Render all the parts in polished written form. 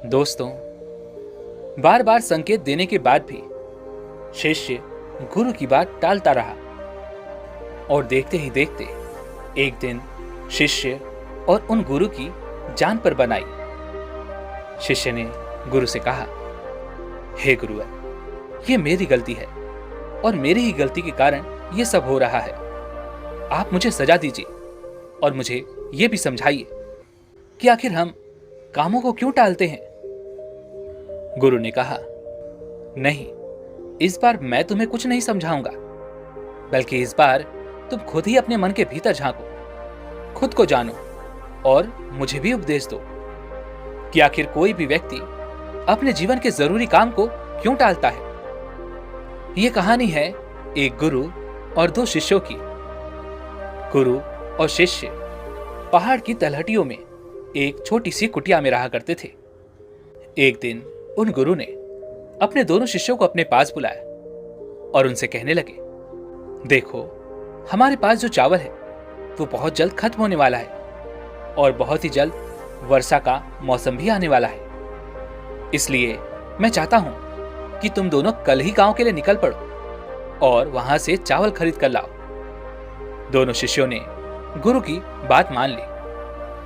दोस्तों, बार बार संकेत देने के बाद भी शिष्य गुरु की बात टालता रहा और देखते ही देखते एक दिन शिष्य और उन गुरु की जान पर बन आई। शिष्य ने गुरु से कहा, हे गुरुवर, ये मेरी गलती है और मेरी ही गलती के कारण ये सब हो रहा है। आप मुझे सजा दीजिए और मुझे ये भी समझाइए कि आखिर हम कामों को क्यों टालते हैं। गुरु ने कहा, नहीं, इस बार मैं तुम्हें कुछ नहीं समझाऊंगा, बल्कि इस बार तुम खुद ही अपने मन के भीतर झांको, खुद को जानो और मुझे भी उपदेश दो कि आखिर कोई भी व्यक्ति अपने जीवन के जरूरी काम को क्यों टालता है। यह कहानी है एक गुरु और दो शिष्यों की। गुरु और शिष्य पहाड़ की तलहटियों में एक छोटी सी कुटिया में रहा करते थे। एक दिन उन गुरु ने अपने दोनों शिष्यों को अपने पास बुलाया और उनसे कहने लगे, देखो, हमारे पास जो चावल है वो बहुत जल्द खत्म होने वाला है और बहुत ही जल्द वर्षा का मौसम भी आने वाला है। इसलिए मैं चाहता हूं कि तुम दोनों कल ही गांव के लिए निकल पड़ो और वहां से चावल खरीद कर लाओ। दोनों शिष्यों ने गुरु की बात मान ली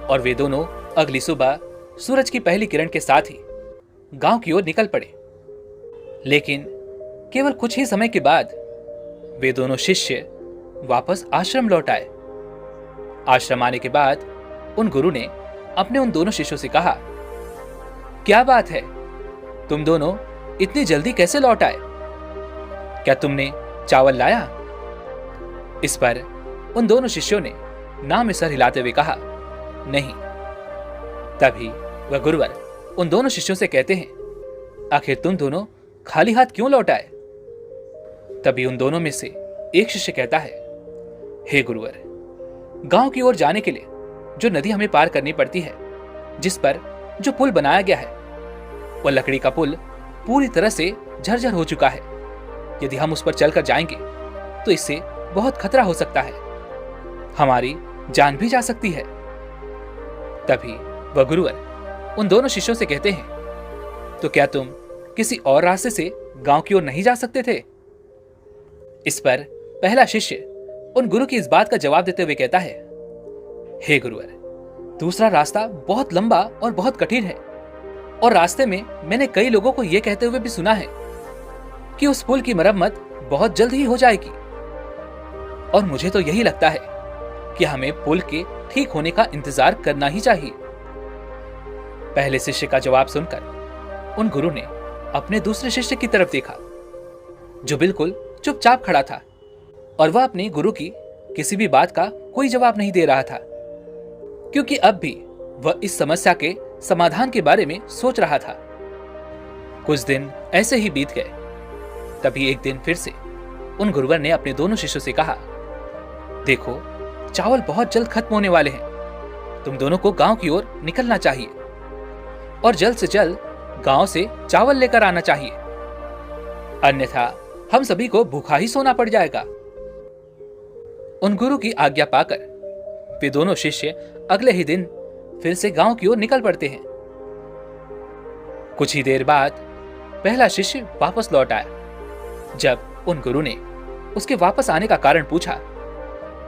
और वे दोनों अगली सुबह सूरज की पहली किरण के साथ ही गांव की ओर निकल पड़े। लेकिन केवल कुछ ही समय के बाद वे दोनों शिष्य वापस आश्रम लौट आए। आश्रम आने के बाद उन गुरु ने अपने उन दोनों शिष्यों से कहा, क्या बात है, तुम दोनों इतनी जल्दी कैसे लौट आए? क्या तुमने चावल लाया? इस पर उन दोनों शिष्यों ने ना में सर हिलाते हुए कहा, नहीं। तभी वह गुरुवर उन दोनों शिष्यों से कहते हैं, आखिर तुम दोनों खाली हाथ क्यों लौट आए? तभी उन दोनों में से एक शिष्य कहता है, हे गुरुवर, गांव की ओर जाने के लिए जो नदी हमें पार करनी पड़ती है, जिस पर जो पुल बनाया गया है, वह लकड़ी का पुल पूरी तरह से झरझर हो चुका है। यदि हम उस पर चलकर जाएंगे तो इससे बहुत खतरा हो सकता है, हमारी जान भी जा सकती है। तभी वह गुरुवर उन दोनों शिष्यों से कहते हैं, तो क्या तुम किसी और रास्ते से गांव की ओर नहीं जा सकते थे? इस पर पहला शिष्य उन गुरु की इस बात का जवाब देते हुए कहता है, हे गुरुवर, दूसरा रास्ता बहुत लंबा और बहुत कठिन है और रास्ते में मैंने कई लोगों को यह कहते हुए भी सुना है कि उस पुल की मरम्मत बहुत जल्द ही हो जाएगी। और मुझे तो यही लगता है कि हमें पुल के ठीक होने का इंतजार करना ही चाहिए। पहले शिष्य का जवाब सुनकर उन गुरु ने अपने दूसरे शिष्य की तरफ देखा, जो बिल्कुल चुपचाप खड़ा था और वह अपने गुरु की किसी भी बात का कोई जवाब नहीं दे रहा था, क्योंकि अब भी वह इस समस्या के समाधान के बारे में सोच रहा था। कुछ दिन ऐसे ही बीत गए। तभी एक दिन फिर से उन गुरुवर ने अपने दोनों शिष्यों से कहा, देखो, चावल बहुत जल्द खत्म होने वाले हैं, तुम दोनों को गांव की ओर निकलना चाहिए और जल्द से जल्द गांव से चावल लेकर आना चाहिए, अन्यथा हम सभी को भूखा ही सोना पड़ जाएगा। उन गुरु की आज्ञा पाकर वे दोनों शिष्य अगले ही दिन फिर से गांव की ओर निकल पड़ते हैं। कुछ ही देर बाद पहला शिष्य वापस लौट आया। जब उन गुरु ने उसके वापस आने का कारण पूछा,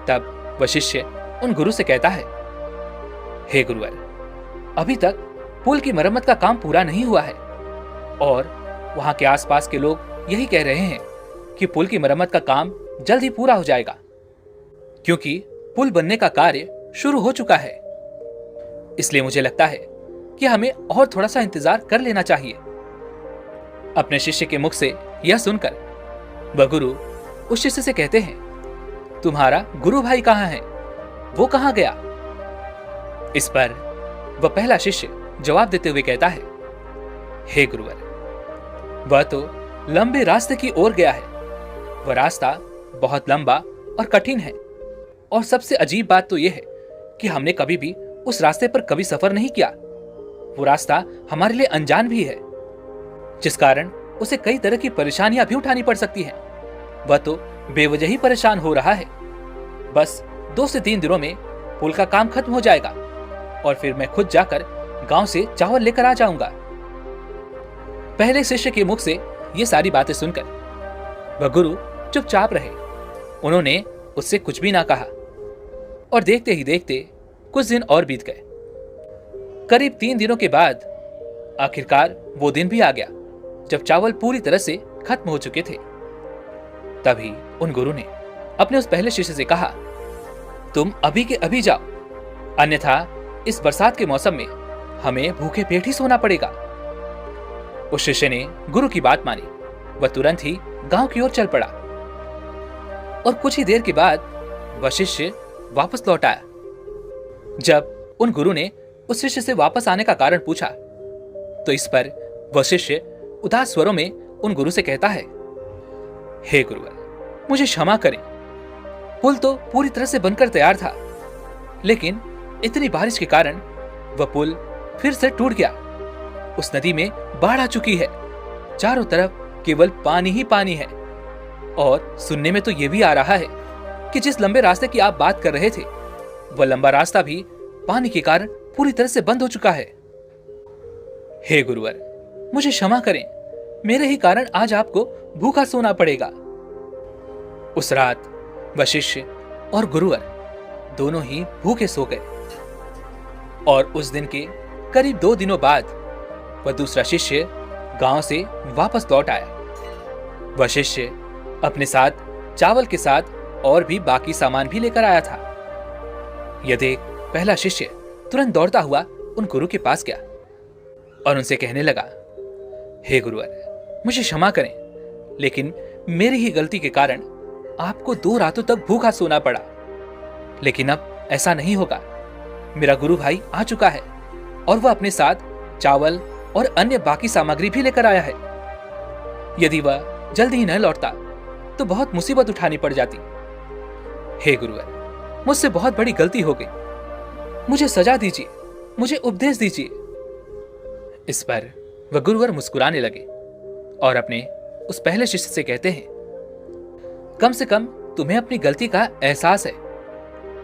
तब वह शिष्य उन गुरु से कहता है, हे गुरुवर, अभी तक पुल की मरम्मत का काम पूरा नहीं हुआ है और वहां के आसपास के लोग यही कह रहे हैं कि पुल की मरम्मत का काम जल्द ही पूरा हो जाएगा, क्योंकि पुल बनने का कार्य शुरू हो चुका है। इसलिए मुझे लगता है कि हमें और थोड़ा सा इंतजार कर लेना चाहिए। अपने शिष्य के मुख से यह सुनकर वह गुरु उस शिष्य से कहते हैं, तुम्हारा गुरु भाई कहाँ है? वो कहाँ गया? इस पर वह पहला शिष्य जवाब देते हुए कहता है, हे गुरुवर, वह तो लंबे रास्ते की ओर गया है। वह रास्ता बहुत लंबा और कठिन है और सबसे अजीब बात तो यह है कि हमने कभी भी उस रास्ते पर कभी सफर नहीं किया। वो रास्ता हमारे लिए अनजान भी है, जिस कारण उसे कई तरह की परेशानियां भी उठानी पड़ सकती हैं। वह तो बेवजह ही परेशान हो रहा है। बस 2 से 3 दिनों में पुल का काम खत्म हो जाएगा और फिर मैं खुद जाकर गांव से चावल लेकर आ जाऊंगा। पहले शिष्य के मुख से ये सारी बातें सुनकर वह गुरु चुपचाप रहे। उन्होंने उससे कुछ भी ना कहा और देखते ही देखते कुछ दिन और बीत गए। करीब 3 दिनों के बाद आखिरकार वो दिन भी आ गया जब चावल पूरी तरह से खत्म हो चुके थे। तभी उन गुरु ने अपने उस पहले शिष्य से कहा, तुम अभी के अभी जाओ, अन्यथा इस बरसात के मौसम में हमें भूखे पेट ही सोना पड़ेगा। उस शिष्य ने गुरु की बात मानी। वह तुरंत ही गांव की ओर चल पड़ा और कुछ ही देर के बाद वह शिष्य वापस लौट आया। जब उन गुरु ने उस शिष्य से वापस आने का कारण पूछा तो इस पर वह शिष्य उदास स्वरों में उन गुरु से कहता है, हे गुरुवर, मुझे क्षमा करें। पुल तो पूरी तरह से बनकर तैयार था, लेकिन इतनी बारिश के कारण वह पुल फिर से टूट गया। उस नदी में बाढ़ आ चुकी है, चारों तरफ केवल पानी ही पानी है। और सुनने में तो यह भी आ रहा है कि जिस लंबे रास्ते की आप बात कर रहे थे, वह लंबा रास्ता भी पानी के कारण पूरी तरह से बंद हो चुका है। हे गुरुवर, मुझे क्षमा करें, मेरे ही कारण आज आपको भूखा सोना पड़ेगा। उस रात वह शिष्य और गुरुवर दोनों ही भूखे सो गए और उस दिन के करीब 2 दिनों बाद वह दूसरा शिष्य गांव से वापस लौट आया। वह शिष्य अपने साथ चावल के साथ और भी बाकी सामान भी लेकर आया था। यह देख पहला शिष्य तुरंत दौड़ता हुआ उन गुरु के पास गया और उनसे कहने लगा, हे गुरुवर, मुझे क्षमा करें, लेकिन मेरी ही गलती के कारण आपको 2 रातों तक भूखा सोना पड़ा। लेकिन अब ऐसा नहीं होगा। मेरा गुरु भाई आ चुका है और वह अपने साथ चावल और अन्य बाकी सामग्री भी लेकर आया है। यदि वह जल्दी ही न लौटता तो बहुत मुसीबत उठानी पड़ जाती। हे गुरुवर, मुझसे बहुत बड़ी गलती हो गई, मुझे सजा दीजिए, मुझे उपदेश दीजिए। इस पर वह गुरुवर मुस्कुराने लगे और अपने उस पहले शिष्य से कहते हैं, कम से कम तुम्हें अपनी गलती का एहसास है,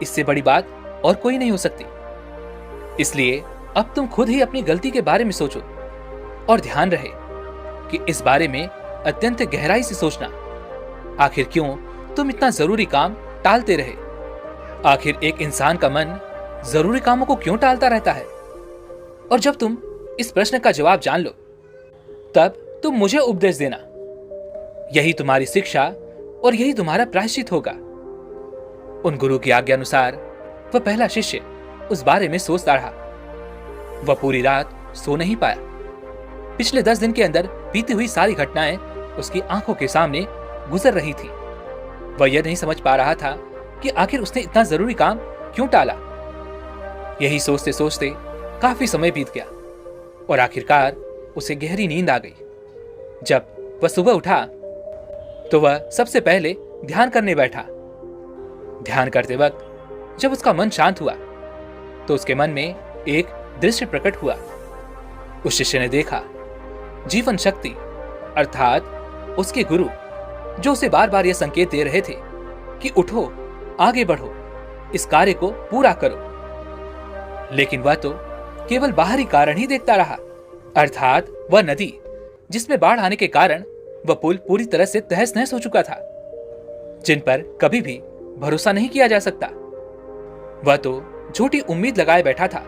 इससे बड़ी बात और कोई नहीं हो सकती। इसलिए अब तुम खुद ही अपनी गलती के बारे में सोचो और ध्यान रहे कि इस बारे में अत्यंत गहराई से सोचना। आखिर क्यों तुम इतना जरूरी काम टालते रहे? आखिर एक इंसान का मन जरूरी कामों को क्यों टालता रहता है? और जब तुम इस प्रश्न का जवाब जान लो, तब तुम मुझे उपदेश देना। यही तुम्हारी शिक्षा और यही तुम्हारा प्रायश्चित होगा। उन गुरु की आज्ञा अनुसार वह पहला शिष्य उस बारे में सोचता रहा। वह पूरी रात सो नहीं पाया। पिछले 10 दिन के अंदर बीती हुई सारी घटनाएं उसकी आंखों के सामने गुजर रही थी। वह यह नहीं समझ पा रहा था कि आखिर उसने इतना जरूरी काम क्यों टाला। यही सोचते सोचते काफी समय बीत गया और आखिरकार उसे गहरी नींद आ गई। जब वह सुबह उठा तो वह सबसे पहले ध्यान करने बैठा। ध्यान करते वक्त जब उसका मन शांत हुआ तो उसके मन में एक दृश्य प्रकट हुआ। उस शिष्य ने देखा जीवन शक्ति अर्थात उसके गुरु, जो उसे बार बार यह संकेत दे रहे थे कि उठो, आगे बढ़ो, इस कार्य को पूरा करो। लेकिन वह तो केवल बाहरी कारण ही देखता रहा, अर्थात वह नदी जिसमें बाढ़ आने के कारण वह पुल पूरी तरह से तहस नहस हो चुका था, जिन पर कभी भी भरोसा नहीं किया जा सकता। वह तो झूठी उम्मीद लगाए बैठा था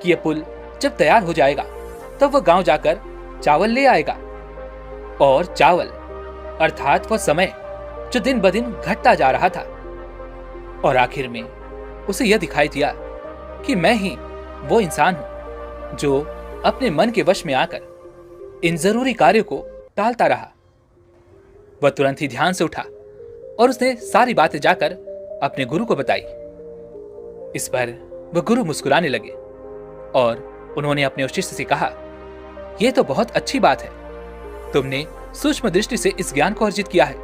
कि यह पुल जब तैयार हो जाएगा तब वह गांव जाकर चावल ले आएगा। और चावल अर्थात वह समय जो दिन ब दिन घटता जा रहा था। और आखिर में उसे यह दिखाई दिया कि मैं ही वो इंसान हूं जो अपने मन के वश में आकर इन जरूरी कार्यों को टालता रहा। वह तुरंत ही ध्यान से उठा और उसने सारी बातें जाकर अपने गुरु को बताई। इस पर वह गुरु मुस्कुराने लगे और उन्होंने अपने उस शिष्य से कहा, यह तो बहुत अच्छी बात है, तुमने सूक्ष्म दृष्टि से इस ज्ञान को अर्जित किया है,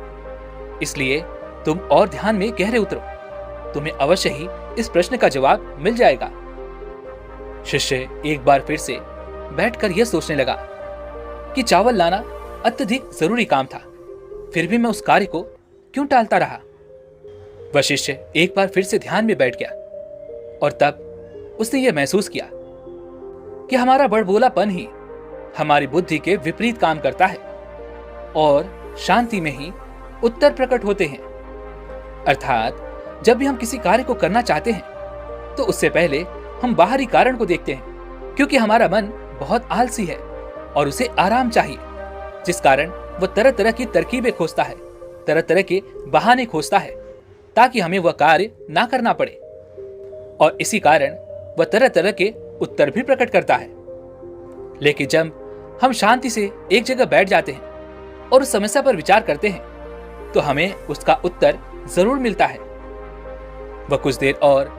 इसलिए तुम और ध्यान में गहरे उतरो, तुम्हें अवश्य ही इस प्रश्न का जवाब मिल जाएगा। शिष्य एक बार फिर से बैठकर यह सोचने लगा कि चावल लाना अत्यधिक जरूरी काम था, फिर भी मैं उस कार्य को क्यों टालता रहा। वह शिष्य एक बार फिर से ध्यान में बैठ गया और तब उसने यह महसूस किया कि हमारा बड़बोलापन ही हमारी बुद्धि के विपरीत काम करता है और शांति में ही उत्तर प्रकट होते हैं। अर्थात जब भी हम किसी कार्य को करना चाहते हैं तो उससे पहले हम बाहरी कारण को देखते हैं, क्योंकि हमारा मन बहुत आलसी है और उसे आराम चाहिए, जिस कारण वह तरह तरह की तरकीबें खोजता है, तरह तरह के बहाने खोजता है ताकि हमें वह कार्य ना करना पड़े। और इसी कारण वह तरह तरह के उत्तर भी प्रकट करता है। लेकिन जब हम शांति से एक जगह बैठ जाते हैं और उस समस्या पर विचार करते हैं तो हमें उसका उत्तर जरूर मिलता है। वह कुछ देर और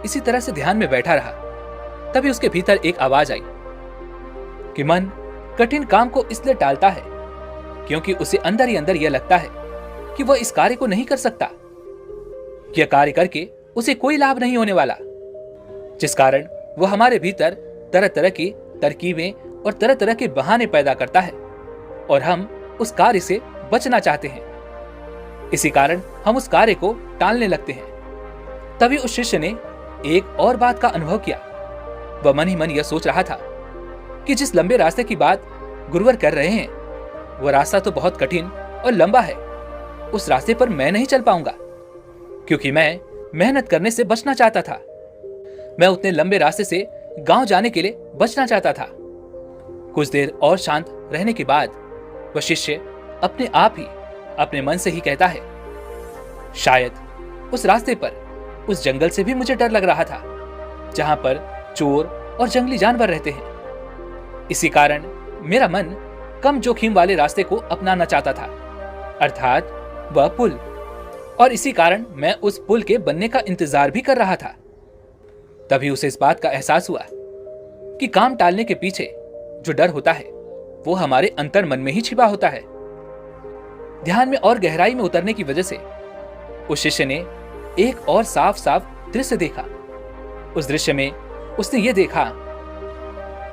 इसी तरह से ध्यान में बैठा रहा, तभी उसके भीतर एक आवाज आई कि मन कठिन काम को इसलिए टालता है क्योंकि उसे अंदर ही अंदर यह लगता है कि वह इस कार्य को नहीं कर सकता। यह कार्य करके उसे कोई लाभ नहीं होने वाला, जिस कारण वह हमारे भीतर तरह तरह की तरकीबें और तरह तरह के बहाने पैदा करता है और हम उस कार्य से बचना चाहते हैं। इसी कारण हम उस कार्य को टालने लगते हैं। तभी उस शिष्य ने एक और बात का अनुभव किया। वह मन ही मन यह सोच रहा था कि जिस लंबे रास्ते की बात गुरुवर कर रहे हैं वह रास्ता तो बहुत कठिन और लंबा है। उस रास्ते पर मैं नहीं चल पाऊंगा, क्योंकि मैं मेहनत करने से बचना चाहता था। मैं उतने लंबे रास्ते से गांव जाने के लिए बचना चाहता था। कुछ देर और शांत रहने के बाद वह शिष्य अपने आप ही अपने मन से ही कहता है, शायद उस रास्ते पर उस जंगल से भी मुझे डर लग रहा था जहां पर चोर और जंगली जानवर रहते हैं। इसी कारण मेरा मन कम जोखिम वाले रास्ते को अपनाना चाहता था, अर्थात वह पुल। और इसी कारण मैं उस पुल के बनने का इंतजार भी कर रहा था। तभी उसे इस बात का एहसास हुआ कि काम टालने के पीछे जो डर होता है वो हमारे अंतर मन में ही छिपा होता है। ध्यान में और गहराई में उतरने की वजह से उस शिष्य ने एक और साफ साफ दृश्य देखा। उस दृश्य में उसने ये देखा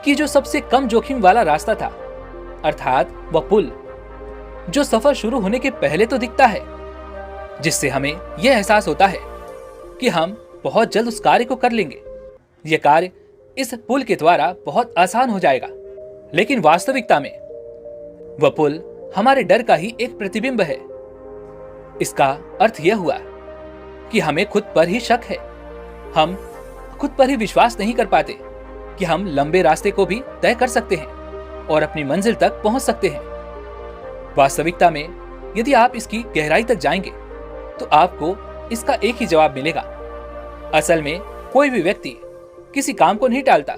कि जो सबसे कम जोखिम वाला रास्ता था, अर्थात वह पुल, जो सफर शुरू होने के पहले तो दिखता है, जिससे हमें यह एहसास होता है कि हम बहुत जल्द उस कार्य को कर लेंगे। यह कार्य इस पुल के द्वारा बहुत आसान हो जाएगा। लेकिन वास्तविकता में वह पुल हमारे डर का ही एक प्रतिबिंब है। इसका अर्थ यह हुआ कि हमें खुद पर ही शक है। हम खुद पर ही विश्वास नहीं कर पाते कि हम लंबे रास्ते को भी तय कर सकते हैं और अपनी मंजिल तक पहुंच सकते हैं। वास्तविकता में यदि आप इसकी गहराई तक जाएंगे तो आपको इसका एक ही जवाब मिलेगा। असल में कोई भी व्यक्ति किसी काम को नहीं टालता,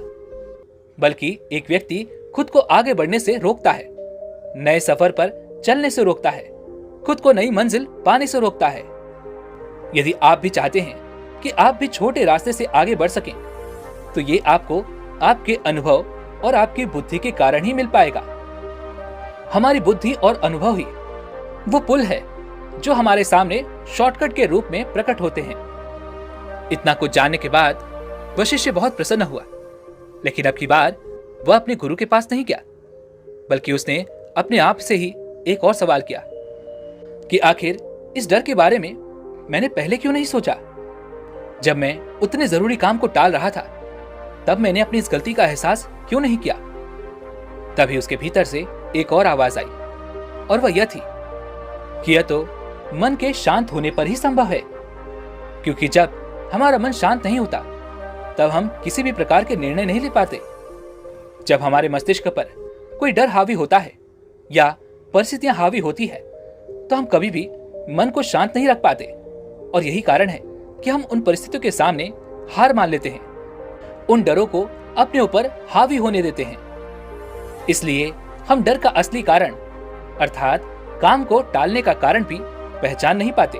बल्कि एक व्यक्ति खुद को आगे बढ़ने से रोकता है, नए सफर पर चलने से रोकता है, खुद को नई मंजिल पाने से रोकता है। यदि आप भी चाहते हैं कि आप भी छोटे रास्ते से आगे बढ़ सकें, तो ये आपको आपके अनुभव और आपकी बुद्धि के कारण ही मिल पाएगा। हमारी बुद्धि और अनुभव ही वो पुल है जो हमारे सामने शॉर्टकट के रूप में प्रकट होते हैं। इतना कुछ जानने के बाद वह शिष्य बहुत प्रसन्न हुआ, लेकिन अब की बार वह अपने गुरु के पास नहीं गया, बल्कि उसने अपने आप से ही एक और सवाल किया कि आखिर इस डर के बारे में मैंने पहले क्यों नहीं सोचा। जब मैं उतने जरूरी काम को टाल रहा था तब मैंने अपनी इस गलती का एहसास क्यों नहीं किया। तभी उसके भीतर से एक और आवाज आई और वह यह थी कि यह तो मन के शांत होने पर ही संभव है, क्योंकि जब हमारा मन शांत नहीं होता तब हम किसी भी प्रकार के निर्णय नहीं ले पाते। जब हमारे मस्तिष्क पर कोई डर हावी होता है या परिस्थितियां हावी होती है तो हम कभी भी मन को शांत नहीं रख पाते, और यही कारण है कि हम उन परिस्थितियों के सामने हार मान लेते हैं, उन डरों को अपने ऊपर हावी होने देते हैं। इसलिए हम डर का असली कारण अर्थात काम को टालने का कारण भी पहचान नहीं पाते।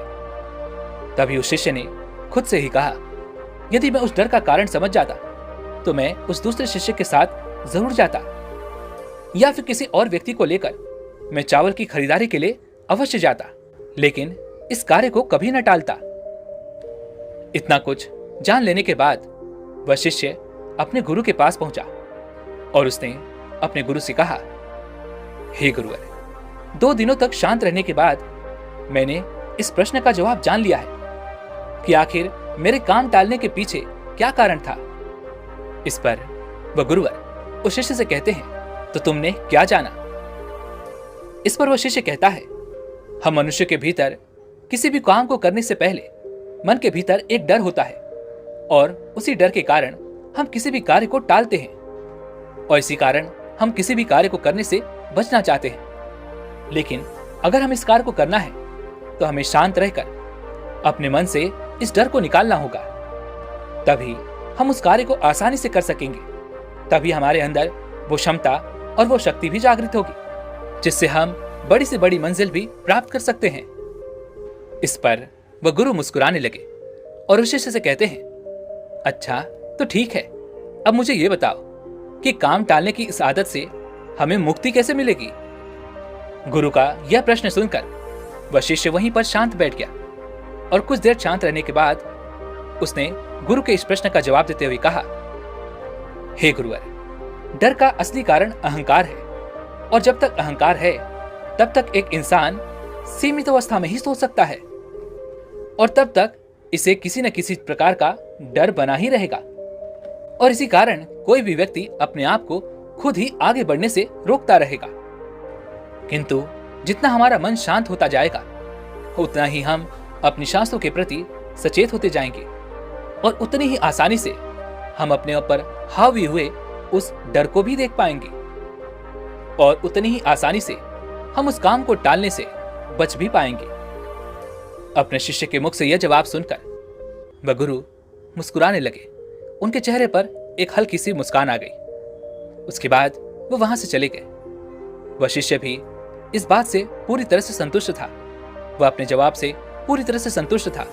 तभी उस शिष्य ने खुद से ही कहा, यदि मैं उस डर का कारण समझ जाता तो मैं उस दूसरे शिष्य के साथ जरूर जाता, या फिर किसी और व्यक्ति को लेकर मैं चावल की खरीदारी के लिए अवश्य जाता, लेकिन इस कार्य को कभी न टालता। इतना कुछ जान लेने के बाद वह शिष्य अपने गुरु के पास पहुंचा और उसने अपने गुरु से कहा, हे गुरुवर, 2 दिनों तक शांत रहने के बाद मैंने इस प्रश्न का जवाब जान लिया है कि आखिर मेरे काम टालने के पीछे क्या कारण था। इस पर वह गुरुवर उस शिष्य से कहते हैं तो तुमने क्या जाना? इस पर वह शिष्य कहता है, हम मनुष्य के भीतर किसी भी काम को करने से पहले मन के भीतर एक डर होता है और उसी डर के कारण हम किसी भी कार्य को टालते हैं और इसी कारण हम किसी भी कार्य को करने से बचना चाहते हैं। लेकिन अगर हम इस कार्य को करना है तो हमें शांत रहकर अपने मन से इस डर को निकालना होगा, तभी हम उस कार्य को आसानी से कर सकेंगे। तभी हमारे अंदर वो क्षमता और वो शक्ति भी जागृत होगी जिससे हम बड़ी से बड़ी मंजिल भी प्राप्त कर सकते हैं। इस पर वह गुरु मुस्कुराने लगे और उस शिष्य से कहते हैं, अच्छा तो ठीक है, अब मुझे ये बताओ कि काम टालने की इस आदत से हमें मुक्ति कैसे मिलेगी? गुरु का यह प्रश्न सुनकर वह शिष्य वहीं पर शांत बैठ गया और कुछ देर शांत रहने के बाद उसने गुरु के इस प्रश्न का जवाब देते हुए कहा, हे गुरुवर, डर का असली कारण अहंकार है और जब तक अहंकार है तब तक एक इंसान सीमित अवस्था में ही सोच सकता है और तब तक इसे किसी न किसी प्रकार का डर बना ही रहेगा और इसी कारण कोई भी व्यक्ति अपने आप को खुद ही आगे बढ़ने से रोकता रहेगा। किंतु जितना हमारा मन शांत होता जाएगा उतना ही हम अपनी सांसों के प्रति सचेत होते जाएंगे और उतनी ही आसानी से हम अपने ऊपर हावी हुए उस डर को भी देख पाएंगे और उतनी ही आसानी से हम उस काम को टालने से बच भी पाएंगे। अपने शिष्य के मुख से यह जवाब सुनकर वह गुरु मुस्कुराने लगे। उनके चेहरे पर एक हल्की सी मुस्कान आ गई। उसके बाद वो वहां से चले गए। वह शिष्य भी इस बात से पूरी तरह से संतुष्ट था। वह अपने जवाब से पूरी तरह से संतुष्ट था।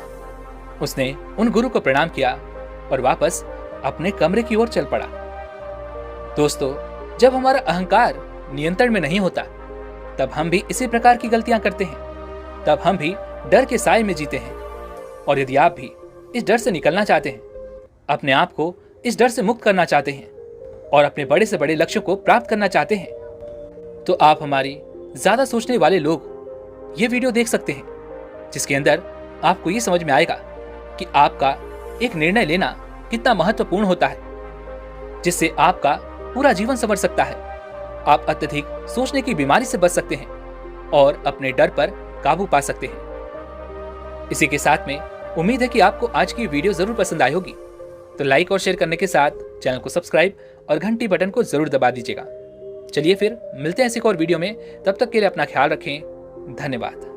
उसने उन गुरु को प्रणाम किया और वापस अपने कमरे की ओर चल पड़ा। दोस्तों, जब हमारा अहंकार नियंत्रण में नहीं होता तब हम भी इसी प्रकार की गलतियां करते हैं। तब हम भी डर के साए में जीते हैं। और यदि आप भी इस डर से निकलना चाहते हैं, अपने आप को इस डर से मुक्त करना चाहते हैं और अपने बड़े से बड़े लक्ष्य को प्राप्त करना चाहते हैं, तो आप हमारी ज्यादा सोचने वाले लोग ये वीडियो देख सकते हैं, जिसके अंदर आपको ये समझ में आएगा कि आपका एक निर्णय लेना कितना महत्वपूर्ण होता है, जिससे आपका पूरा जीवन संवर सकता है। आप अत्यधिक सोचने की बीमारी से बच सकते हैं और अपने डर पर काबू पा सकते हैं। इसी के साथ में उम्मीद है कि आपको आज की वीडियो जरूर पसंद आई होगी, तो लाइक और शेयर करने के साथ चैनल को सब्सक्राइब और घंटी बटन को जरूर दबा दीजिएगा। चलिए फिर मिलते हैं ऐसी एक और वीडियो में। तब तक के लिए अपना ख्याल रखें। धन्यवाद।